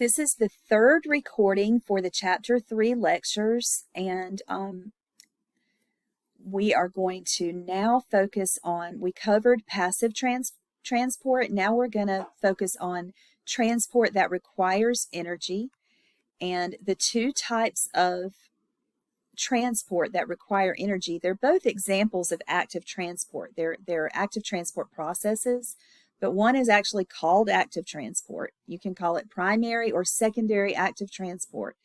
This is the third recording for the Chapter 3 lectures, and we are going to now focus on, we covered passive transport. Now we're going to focus on transport that requires energy, and the two types of transport that require energy, they're both examples of active transport. They're active transport processes, but one is actually called active transport. You can call it primary or secondary active transport.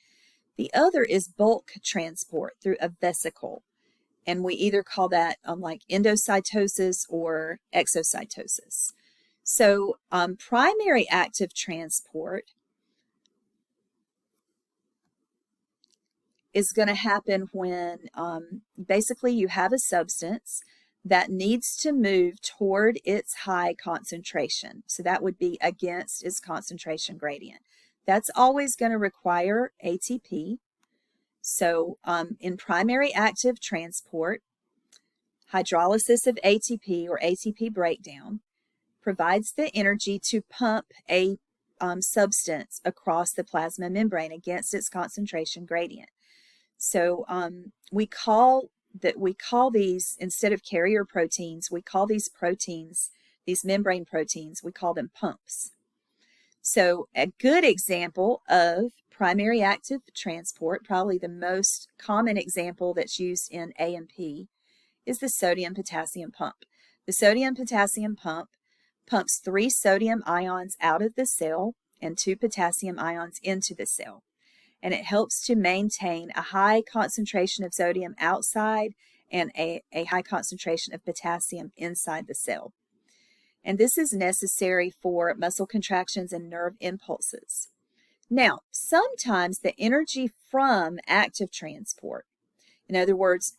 The other is bulk transport through a vesicle, and we either call that like endocytosis or exocytosis. So primary active transport is going to happen when basically you have a substance that needs to move toward its high concentration. So that would be against its concentration gradient. That's always going to require ATP. So in primary active transport, hydrolysis of ATP or ATP breakdown provides the energy to pump a substance across the plasma membrane against its concentration gradient. So we call these, instead of carrier proteins, we call these proteins, these membrane proteins, we call them pumps. So a good example of primary active transport, probably the most common example that's used in A&P, is the sodium-potassium pump. The sodium-potassium pump pumps 3 sodium ions out of the cell and 2 potassium ions into the cell. And it helps to maintain a high concentration of sodium outside and a high concentration of potassium inside the cell. And this is necessary for muscle contractions and nerve impulses. Now, sometimes the energy from active transport, in other words,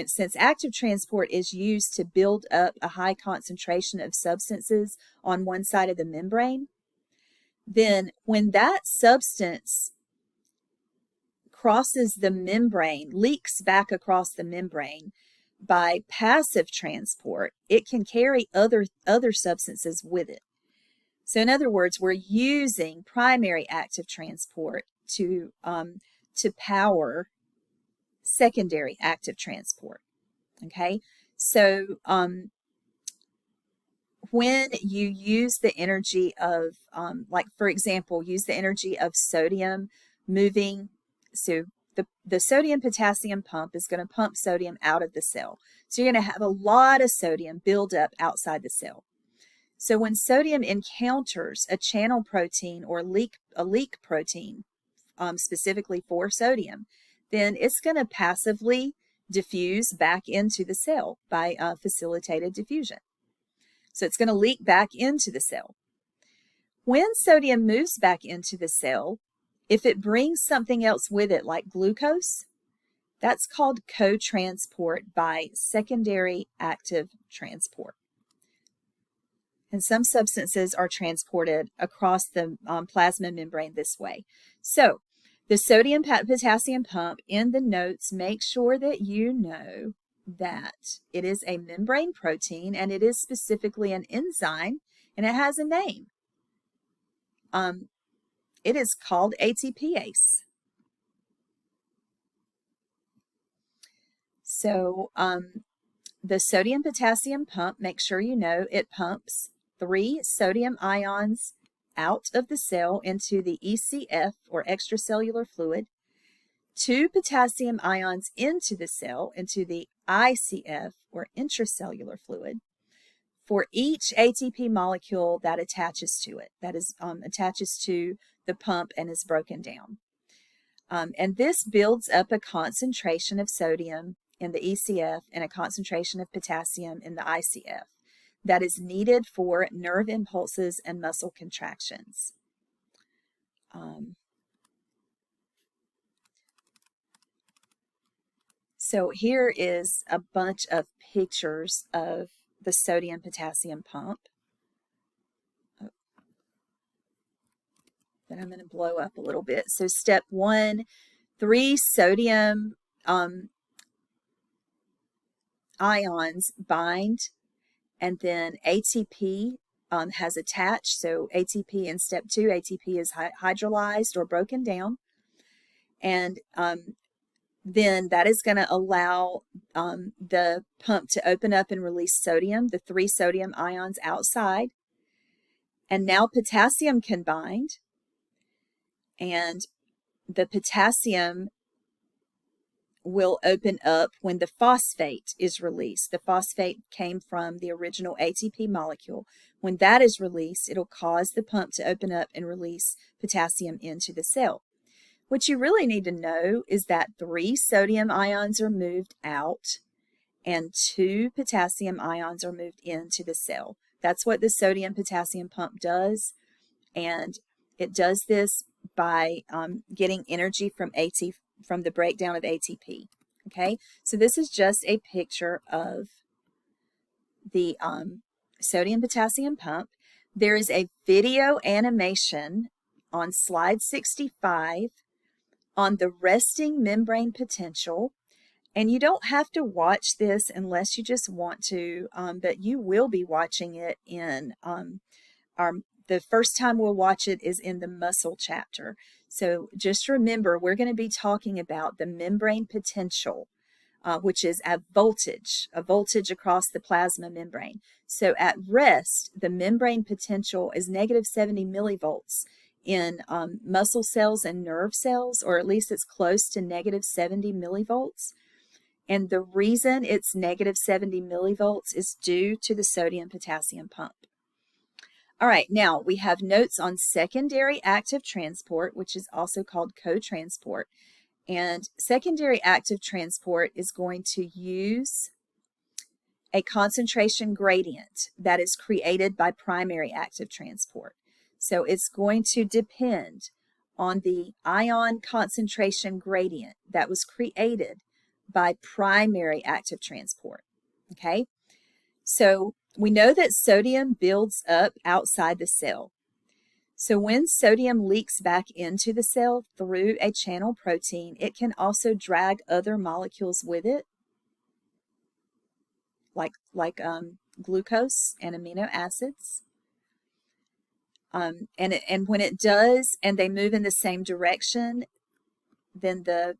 since active transport is used to build up a high concentration of substances on one side of the membrane, then when that substance crosses the membrane, leaks back across the membrane by passive transport, it can carry other substances with it. So in other words, we're using primary active transport to power secondary active transport. Okay, so when you use the energy of, like for example, use the energy of sodium moving. So the sodium-potassium pump is going to pump sodium out of the cell. So you're going to have a lot of sodium build up outside the cell. So when sodium encounters a channel protein or a leak protein, specifically for sodium, then it's going to passively diffuse back into the cell by facilitated diffusion. So it's going to leak back into the cell. When sodium moves back into the cell, if it brings something else with it, like glucose, that's called co-transport by secondary active transport. And some substances are transported across the plasma membrane this way. So the sodium-potassium pump, in the notes, make sure that you know that it is a membrane protein and it is specifically an enzyme, and it has a name. It is called ATPase. So the sodium-potassium pump, make sure you know it pumps 3 sodium ions out of the cell into the ECF, or extracellular fluid, 2 potassium ions into the cell, into the ICF, or intracellular fluid, for each ATP molecule that attaches to it, that is attaches to the pump and is broken down. And this builds up a concentration of sodium in the ECF and a concentration of potassium in the ICF that is needed for nerve impulses and muscle contractions. So here is a bunch of pictures of the sodium-potassium pump that I'm going to blow up a little bit. So step 1, 3 sodium ions bind, and then ATP has attached. So ATP in step 2, ATP is hydrolyzed or broken down. And then that is going to allow the pump to open up and release sodium, the 3 sodium ions outside. And now potassium can bind. And the potassium will open up when the phosphate is released. The phosphate came from the original ATP molecule. When that is released, it'll cause the pump to open up and release potassium into the cell. What you really need to know is that 3 sodium ions are moved out and 2 potassium ions are moved into the cell. That's what the sodium potassium pump does, and it does this by getting energy from the breakdown of ATP. Okay, so this is just a picture of the sodium potassium pump. There is a video animation on slide 65 on the resting membrane potential, and you don't have to watch this unless you just want to, but you will be watching it in the first time we'll watch it is in the muscle chapter. So just remember, we're going to be talking about the membrane potential, which is a voltage across the plasma membrane. So at rest, the membrane potential is negative 70 millivolts in muscle cells and nerve cells, or at least it's close to negative 70 millivolts. And the reason it's negative 70 millivolts is due to the sodium potassium pump. All right, now we have notes on secondary active transport, which is also called co-transport. And secondary active transport is going to use a concentration gradient that is created by primary active transport. So it's going to depend on the ion concentration gradient that was created by primary active transport. Okay, so we know that sodium builds up outside the cell. So when sodium leaks back into the cell through a channel protein, it can also drag other molecules with it, like glucose and amino acids. And when it does, and they move in the same direction, then the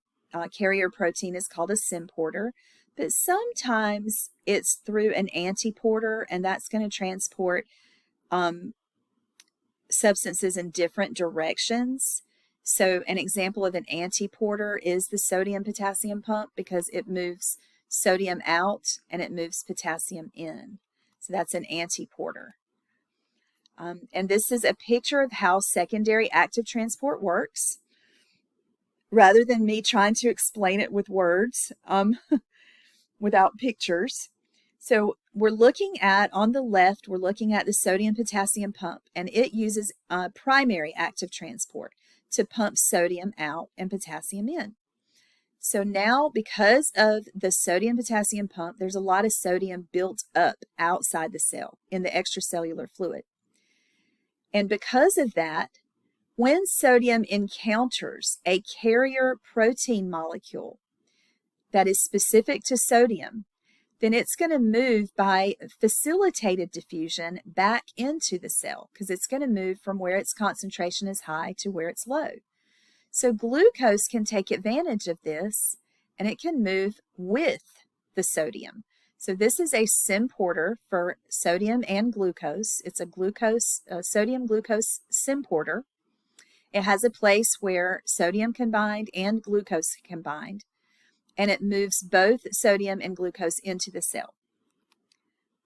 carrier protein is called a symporter. But sometimes it's through an antiporter, and that's going to transport substances in different directions. So an example of an antiporter is the sodium potassium pump, because it moves sodium out and it moves potassium in. So that's an antiporter. And this is a picture of how secondary active transport works, rather than me trying to explain it with words without pictures. So we're looking at, on the left, we're looking at the sodium potassium pump, and it uses primary active transport to pump sodium out and potassium in. So now, because of the sodium potassium pump, there's a lot of sodium built up outside the cell in the extracellular fluid. And because of that, when sodium encounters a carrier protein molecule that is specific to sodium, then it's going to move by facilitated diffusion back into the cell, because it's going to move from where its concentration is high to where it's low. So glucose can take advantage of this, and it can move with the sodium. So this is a symporter for sodium and glucose. It's a sodium glucose symporter. It has a place where sodium can bind and glucose can bind, and it moves both sodium and glucose into the cell.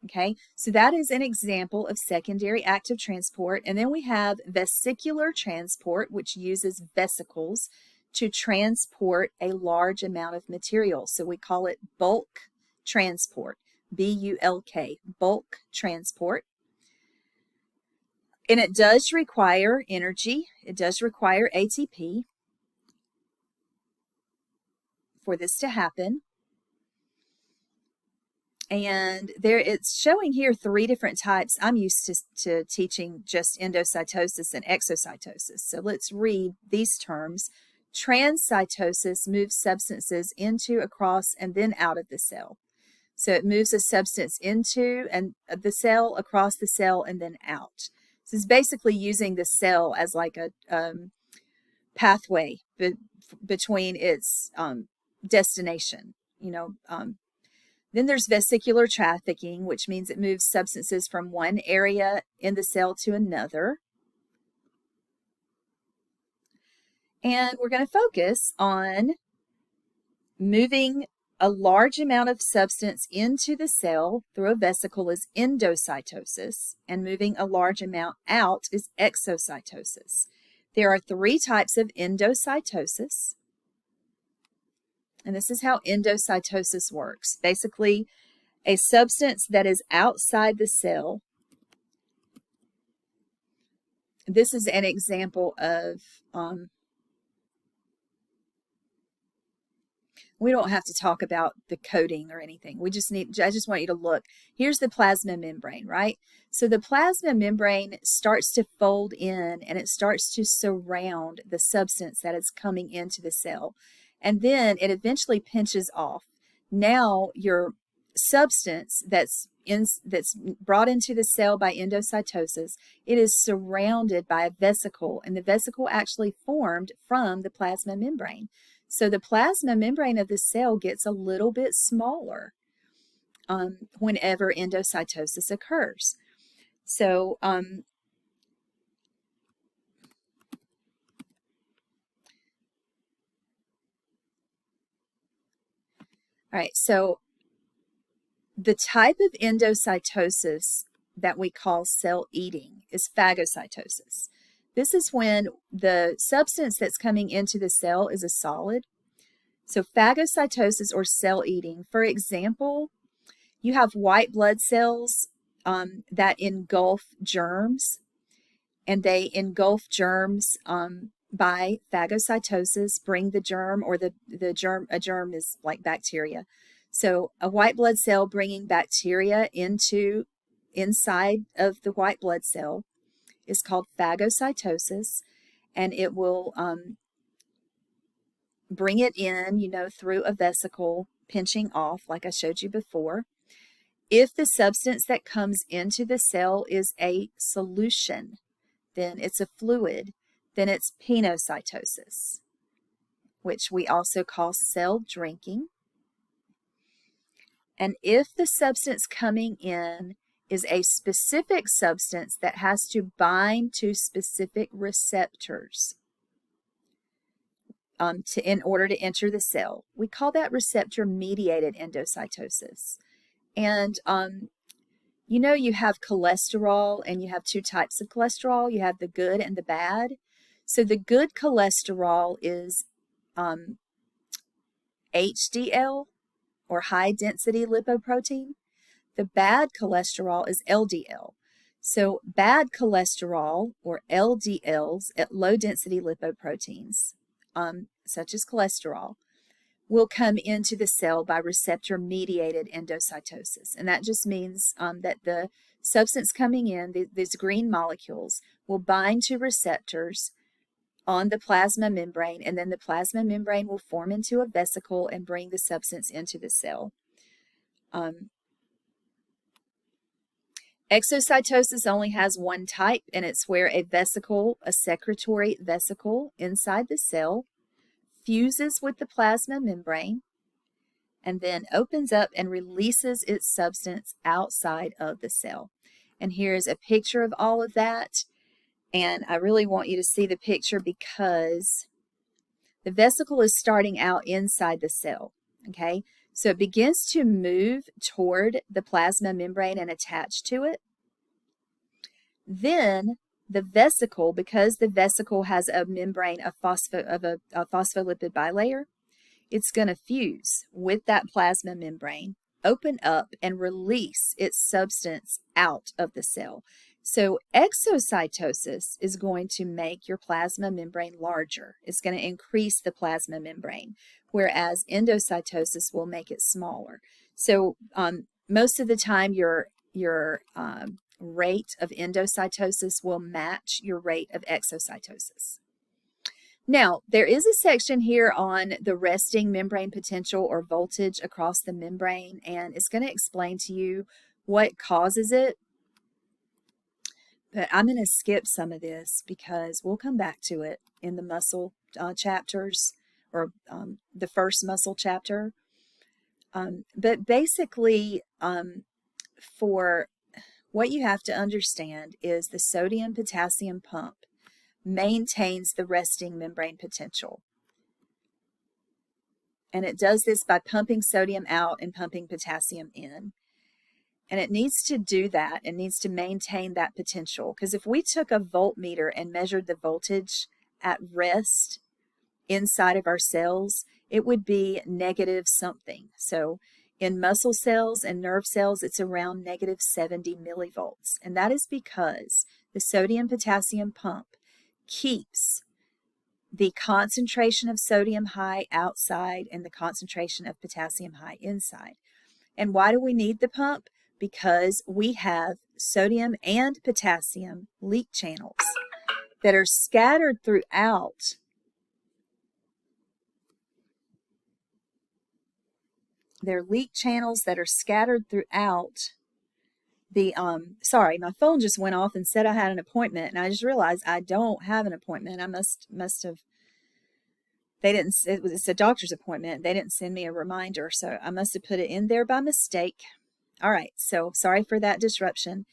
Okay, so that is an example of secondary active transport. And then we have vesicular transport, which uses vesicles to transport a large amount of material. So we call it bulk transport, B-U-L-K, bulk transport. And it does require energy. It does require ATP for this to happen. And there, it's showing here 3 different types. I'm used to teaching just endocytosis and exocytosis. So let's read these terms. Transcytosis moves substances into, across, and then out of the cell. So it moves a substance into and the cell, across the cell, and then out. So it's basically using the cell as like a pathway between its destination. Then there's vesicular trafficking, which means it moves substances from one area in the cell to another. And we're going to focus on moving a large amount of substance into the cell through a vesicle is endocytosis, and moving a large amount out is exocytosis. There are 3 types of endocytosis, and this is how endocytosis works. Basically, a substance that is outside the cell. This is an example of we don't have to talk about the coating or anything. I just want you to look. Here's the plasma membrane, right? So the plasma membrane starts to fold in and it starts to surround the substance that is coming into the cell. And then it eventually pinches off. Now your substance that's brought into the cell by endocytosis, it is surrounded by a vesicle, and the vesicle actually formed from the plasma membrane. So the plasma membrane of the cell gets a little bit smaller whenever endocytosis occurs. So all right, so the type of endocytosis that we call cell eating is phagocytosis. This is when the substance that's coming into the cell is a solid. So phagocytosis or cell eating, for example, you have white blood cells that engulf germs, and they engulf germs by phagocytosis, bring the germ, or a germ is like bacteria. So a white blood cell bringing bacteria inside of the white blood cell is called phagocytosis, and it will bring it in, through a vesicle, pinching off, like I showed you before. If the substance that comes into the cell is a solution, then it's a fluid, then it's penocytosis, which we also call cell drinking. And if the substance coming in is a specific substance that has to bind to specific receptors in order to enter the cell, we call that receptor-mediated endocytosis. And you have cholesterol, and you have 2 types of cholesterol. You have the good and the bad. So the good cholesterol is HDL, or high density lipoprotein. The bad cholesterol is LDL. So bad cholesterol, or LDLs, at low density lipoproteins, such as cholesterol, will come into the cell by receptor-mediated endocytosis. And that just means that the substance coming in, these green molecules, will bind to receptors on the plasma membrane, and then the plasma membrane will form into a vesicle and bring the substance into the cell. Exocytosis only has one type, and it's where a vesicle, a secretory vesicle inside the cell, fuses with the plasma membrane and then opens up and releases its substance outside of the cell. And here's a picture of all of that. And I really want you to see the picture because the vesicle is starting out inside the cell, okay? So it begins to move toward the plasma membrane and attach to it. Then the vesicle, because the vesicle has a membrane of a phospholipid bilayer, it's going to fuse with that plasma membrane, open up, and release its substance out of the cell. So exocytosis is going to make your plasma membrane larger. It's going to increase the plasma membrane, whereas endocytosis will make it smaller. So most of the time your rate of endocytosis will match your rate of exocytosis. Now, there is a section here on the resting membrane potential or voltage across the membrane, and it's going to explain to you what causes it. But I'm going to skip some of this because we'll come back to it in the muscle chapters, or the first muscle chapter. But basically, for what you have to understand is the sodium-potassium pump maintains the resting membrane potential. And it does this by pumping sodium out and pumping potassium in. And it needs to do that. It needs to maintain that potential. Because if we took a voltmeter and measured the voltage at rest inside of our cells, it would be negative something. So in muscle cells and nerve cells, it's around negative 70 millivolts. And that is because the sodium-potassium pump keeps the concentration of sodium high outside and the concentration of potassium high inside. And why do we need the pump? Because we have sodium and potassium leak channels that are scattered throughout They're leak channels that are scattered throughout the, sorry, my phone just went off and said I had an appointment, and I just realized I don't have an appointment. I must have, it's a doctor's appointment. They didn't send me a reminder, so I must have put it in there by mistake. All right, so sorry for that disruption.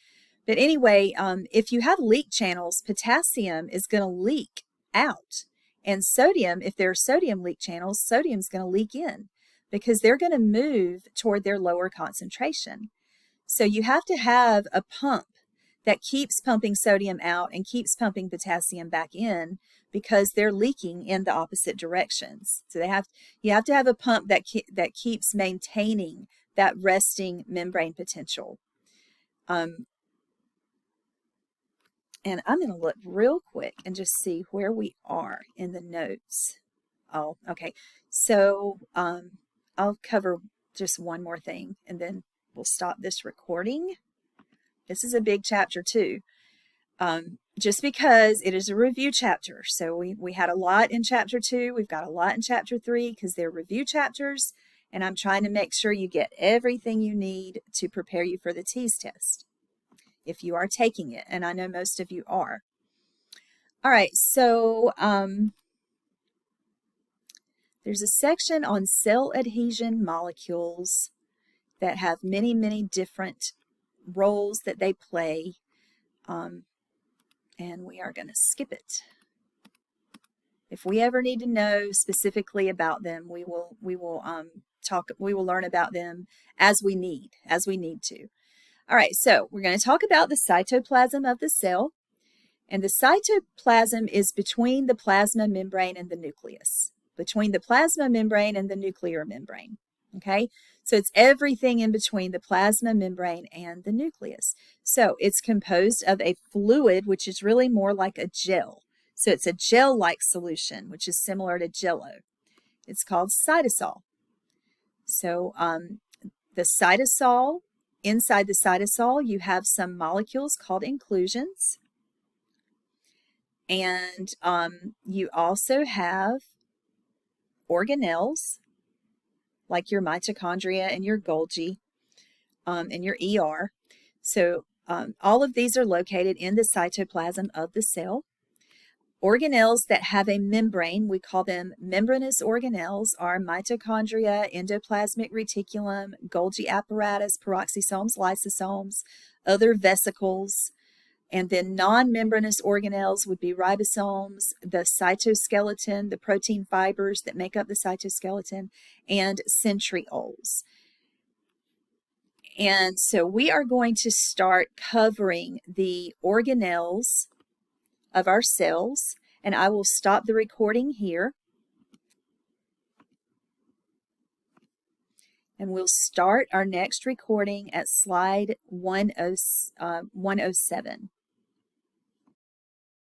But anyway, if you have leak channels, potassium is going to leak out. And sodium, if there are sodium leak channels, sodium is going to leak in, because they're going to move toward their lower concentration. So you have to have a pump that keeps pumping sodium out and keeps pumping potassium back in, because they're leaking in the opposite directions. So you have to have a pump that keeps maintaining that resting membrane potential. And I'm going to look real quick and just see where we are in the notes. Oh, okay. So I'll cover just one more thing, and then we'll stop this recording. This is a big chapter too, just because it is a review chapter. So we had a lot in chapter 2. We've got a lot in chapter 3 because they're review chapters, and I'm trying to make sure you get everything you need to prepare you for the TEAS test, if you are taking it, and I know most of you are. All right, so there's a section on cell adhesion molecules that have many, many different roles that they play, and we are going to skip it. If we ever need to know specifically about them, we will learn about them as we need to. All right, so we're going to talk about the cytoplasm of the cell, and the cytoplasm is between the plasma membrane and the nucleus, between the plasma membrane and the nuclear membrane. Okay, so it's everything in between the plasma membrane and the nucleus. So it's composed of a fluid, which is really more like a gel. So it's a gel-like solution, which is similar to Jell-O. It's called cytosol. So the cytosol, inside the cytosol, you have some molecules called inclusions. And you also have organelles, like your mitochondria and your Golgi and your ER. So all of these are located in the cytoplasm of the cell. Organelles that have a membrane, we call them membranous organelles, are mitochondria, endoplasmic reticulum, Golgi apparatus, peroxisomes, lysosomes, other vesicles. And then non-membranous organelles would be ribosomes, the cytoskeleton, the protein fibers that make up the cytoskeleton, and centrioles. And so we are going to start covering the organelles of our cells, and I will stop the recording here. And we'll start our next recording at slide 107.